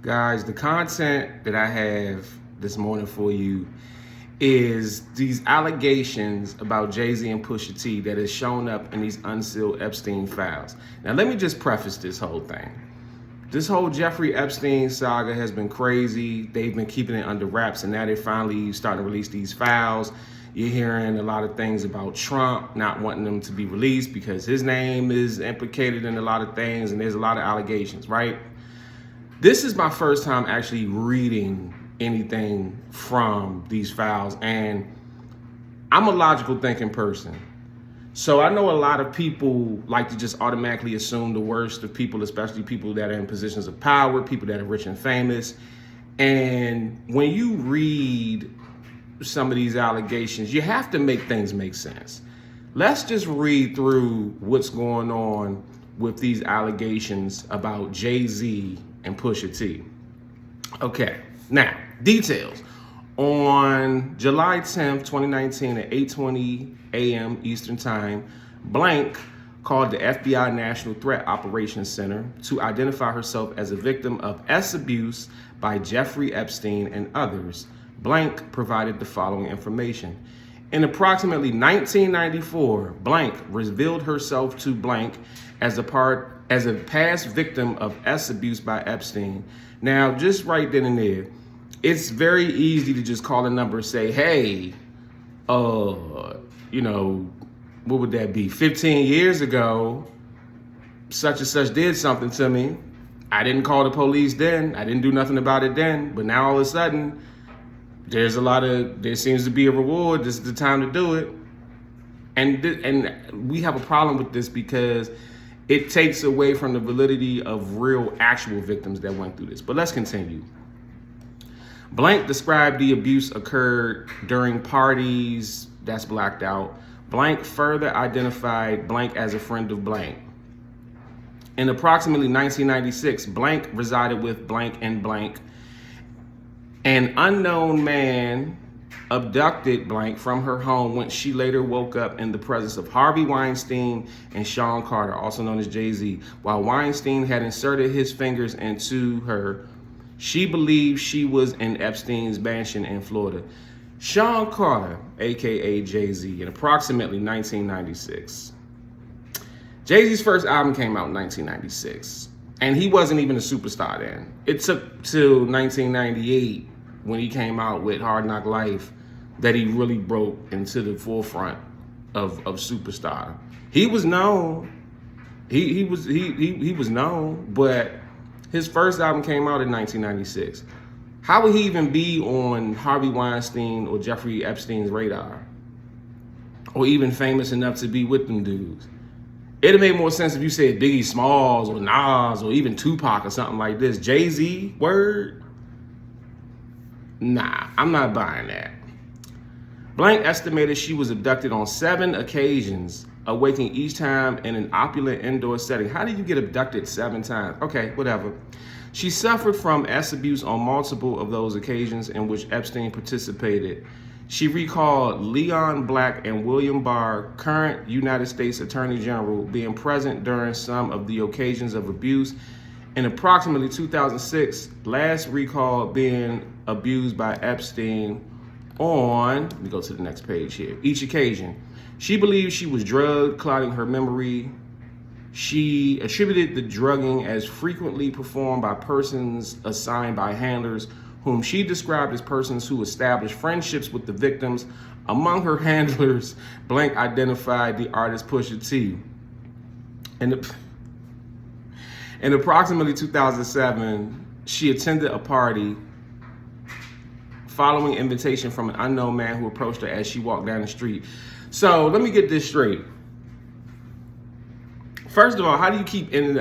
Guys, the content that I have this morning for you is these allegations about Jayz and Pusha T that has shown up in these unsealed Epstein files. Now, let me just preface this whole thing. This whole Jeffrey Epstein saga has been crazy. They've been keeping it under wraps, and now they're finally starting to release these files. You're hearing a lot of things about Trump not wanting them to be released because his name is implicated in a lot of things, and there's a lot of allegations, right? This is my first time actually reading anything from these files, and I'm a logical thinking person. So I know a lot of people like to just automatically assume the worst of people, especially people that are in positions of power, people that are rich and famous. And when you read some of these allegations, you have to make things make sense. Let's just read through what's going on with these allegations about Jayz and Pusha T. Okay, now, details. On July 10th, 2019 at 8:20 a.m. Eastern Time, Blank called the FBI National Threat Operations Center to identify herself as a victim of abuse by Jeffrey Epstein and others. Blank provided the following information. In approximately 1994, Blank revealed herself to Blank as a past victim of abuse by Epstein. Now, just right then and there, it's very easy to just call a number and say, hey, what would that be? 15 years ago, such and such did something to me. I didn't call the police then. I didn't do nothing about it then. But now all of a sudden, there seems to be a reward. This is the time to do it. And we have a problem with this because it takes away from the validity of real actual victims that went through this. But let's continue. Blank described the abuse occurred during parties that's blacked out. Blank further identified Blank as a friend of Blank. In approximately 1996, Blank resided with Blank and Blank. An unknown man abducted Blank from her home when she later woke up in the presence of Harvey Weinstein and Sean Carter, also known as Jayz. While Weinstein had inserted his fingers into her, she believed she was in Epstein's mansion in Florida. Sean Carter, aka Jayz, in approximately 1996. Jayz's first album came out in 1996, and he wasn't even a superstar then. It took till 1998 when he came out with Hard Knock Life that he really broke into the forefront of superstar. He was known. He was known, but his first album came out in 1996. How would he even be on Harvey Weinstein or Jeffrey Epstein's radar? Or even famous enough to be with them dudes? It'd have made more sense if you said Biggie Smalls or Nas or even Tupac or something like this. Jayz, word? Nah, I'm not buying that. Blank estimated she was abducted on 7 occasions, awaking each time in an opulent indoor setting. How did you get abducted 7 times? Okay, whatever. She suffered from abuse on multiple of those occasions in which Epstein participated. She recalled Leon Black and William Barr, current United States Attorney General, being present during some of the occasions of abuse. In approximately 2006, last recalled being abused by Epstein on, let me go to the next page here, each occasion. She believed she was drugged, clouding her memory. She attributed the drugging as frequently performed by persons assigned by handlers, whom she described as persons who established friendships with the victims. Among her handlers, Blank identified the artist Pusha T. In approximately 2007, she attended a party following invitation from an unknown man who approached her as she walked down the street. So let me get this straight. First of all, how do you keep getting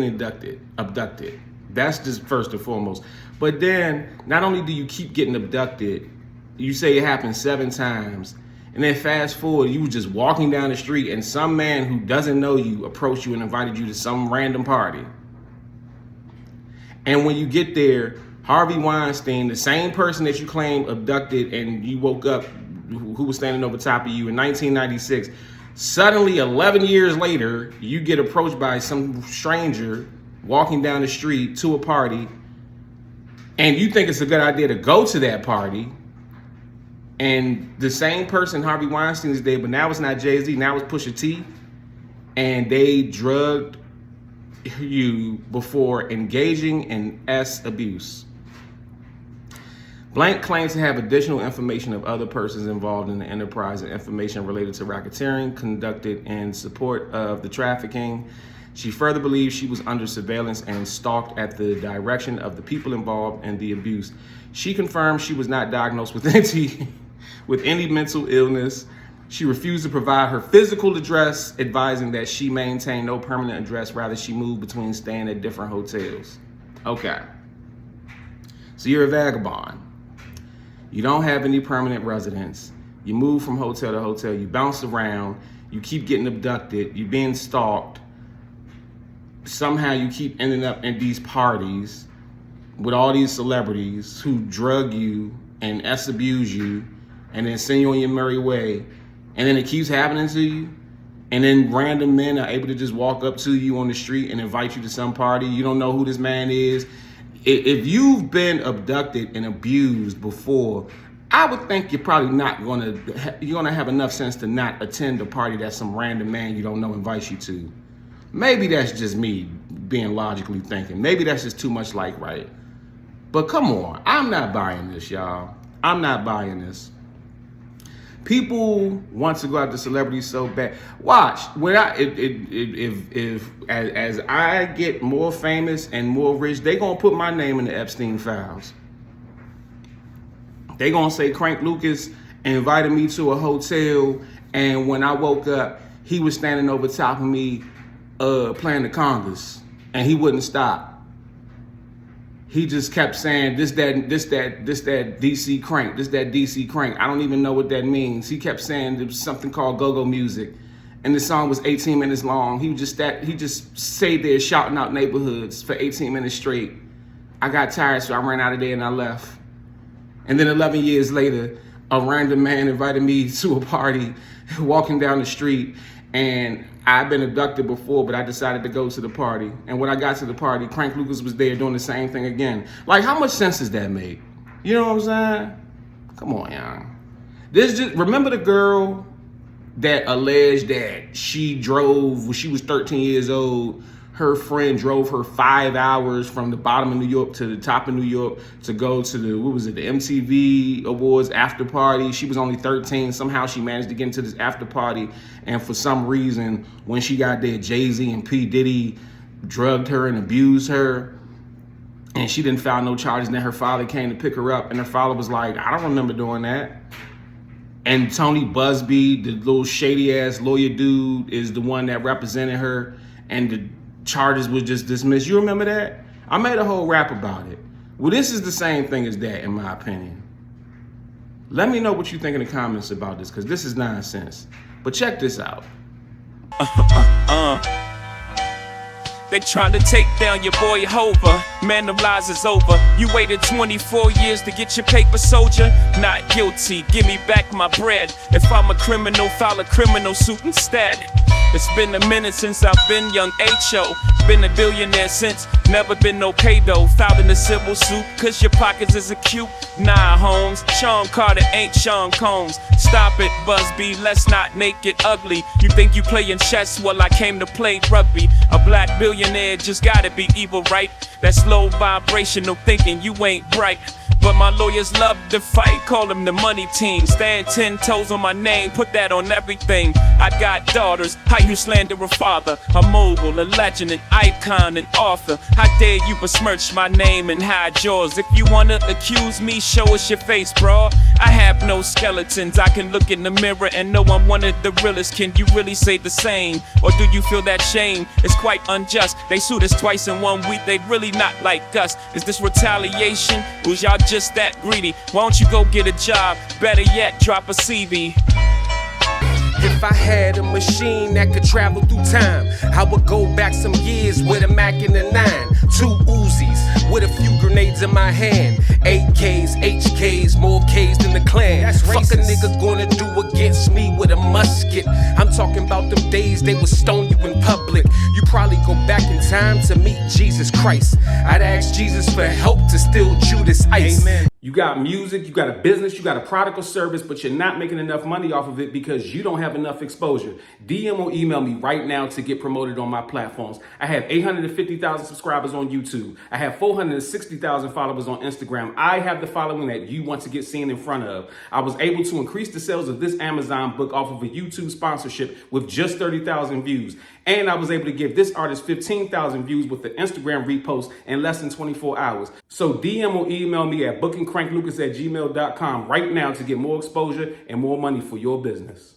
abducted? That's just first and foremost. But then, not only do you keep getting abducted, you say it happened 7 times, and then fast forward, you were just walking down the street and some man who doesn't know you approached you and invited you to some random party. And when you get there, Harvey Weinstein, the same person that you claim abducted and you woke up, who was standing over top of you in 1996, suddenly 11 years later, you get approached by some stranger walking down the street to a party and you think it's a good idea to go to that party, and the same person, Harvey Weinstein, is there, but now it's not Jay-Z, now it's Pusha T, and they drugged you before engaging in abuse. Blank claims to have additional information of other persons involved in the enterprise and information related to racketeering conducted in support of the trafficking. She further believes she was under surveillance and stalked at the direction of the people involved in the abuse. She confirmed she was not diagnosed with any mental illness. She refused to provide her physical address, advising that she maintained no permanent address. Rather, she moved between staying at different hotels. Okay. So you're a vagabond. You don't have any permanent residence. You move from hotel to hotel. You bounce around. You keep getting abducted. You're being stalked. Somehow you keep ending up in these parties with all these celebrities who drug you and abuse you and then send you on your merry way. And then it keeps happening to you. And then random men are able to just walk up to you on the street and invite you to some party. You don't know who this man is. If you've been abducted and abused before, I would think you're probably you're gonna have enough sense to not attend a party that some random man you don't know invites you to. Maybe that's just me being logically thinking. Maybe that's just too much like right. But come on, I'm not buying this, y'all. I'm not buying this. People want to go after celebrities so bad. Watch, when as I get more famous and more rich, they gonna put my name in the Epstein files. They gonna say Crank Lucas invited me to a hotel, and when I woke up, he was standing over top of me, playing the congas, and he wouldn't stop. He just kept saying, this that DC crank, this that DC crank. I don't even know what that means. He kept saying there was something called go-go music, and the song was 18 minutes long. He just stayed there shouting out neighborhoods for 18 minutes straight. I got tired, so I ran out of there and I left. And then 11 years later, a random man invited me to a party, walking down the street, and I've been abducted before, but I decided to go to the party. And when I got to the party, Crank Lucas was there doing the same thing again. Like, how much sense does that make? You know what I'm saying? Come on, y'all. Remember the girl that alleged that she drove when she was 13 years old? Her friend drove her 5 hours from the bottom of New York to the top of New York to go to the MTV Awards after party. She was only 13. Somehow she managed to get into this after party. And for some reason, when she got there, Jay-Z and P. Diddy drugged her and abused her. And she didn't file no charges. And then her father came to pick her up. And her father was like, I don't remember doing that. And Tony Busby, the little shady ass lawyer dude, is the one that represented her. And the charges was just dismissed. You remember that? I made a whole rap about it. Well, this is the same thing as that, in my opinion. Let me know what you think in the comments about this, because this is nonsense. But check this out. They trying to take down your boy Hova. Man, the lies is over. You waited 24 years to get your paper, soldier. Not guilty, give me back my bread. If I'm a criminal, file a criminal suit instead. It's been a minute since I've been young H.O. Been a billionaire since, never been no pay though. Filed in a civil suit, cause your pockets is acute. Nah, Holmes, Sean Carter ain't Sean Combs. Stop it, Busby, let's not make it ugly. You think you playing chess? Well, I came to play rugby. A black billionaire just gotta be evil, right? That's low vibrational thinking, you ain't bright. But my lawyers love to fight, call them the money team. Stand 10 toes on my name, put that on everything. I got daughters, how you slander a father? A mogul, a legend, an icon, an author. How dare you besmirch my name and hide yours? If you wanna accuse me, show us your face, bro. I have no skeletons, I can look in the mirror and know I'm one of the realest. Can you really say the same? Or do you feel that shame? It's quite unjust. They sued us twice in 1 week, they really not like us. Is this retaliation? Was y'all just that greedy? Why don't you go get a job? Better yet, drop a CV. If I had a machine that could travel through time, I would go back some years with a Mac and a 9. 2 Uzis, with a few grenades in my hand. AKs, HKs, more Ks than the clan. That's racist. Fuck a nigga gonna do against me with a musket. I'm talking about them days they would stone you in public. You probably go back in time to meet Jesus Christ. I'd ask Jesus for help to steal Judas Ice. Amen. You got music, you got a business, you got a product or service, but you're not making enough money off of it because you don't have enough exposure. DM or email me right now to get promoted on my platforms. I have 850,000 subscribers on YouTube. I have 460,000 followers on Instagram. I have the following that you want to get seen in front of. I was able to increase the sales of this Amazon book off of a YouTube sponsorship with just 30,000 views. And I was able to give this artist 15,000 views with the Instagram repost in less than 24 hours. So DM or email me at bookingcranklucas@gmail.com right now to get more exposure and more money for your business.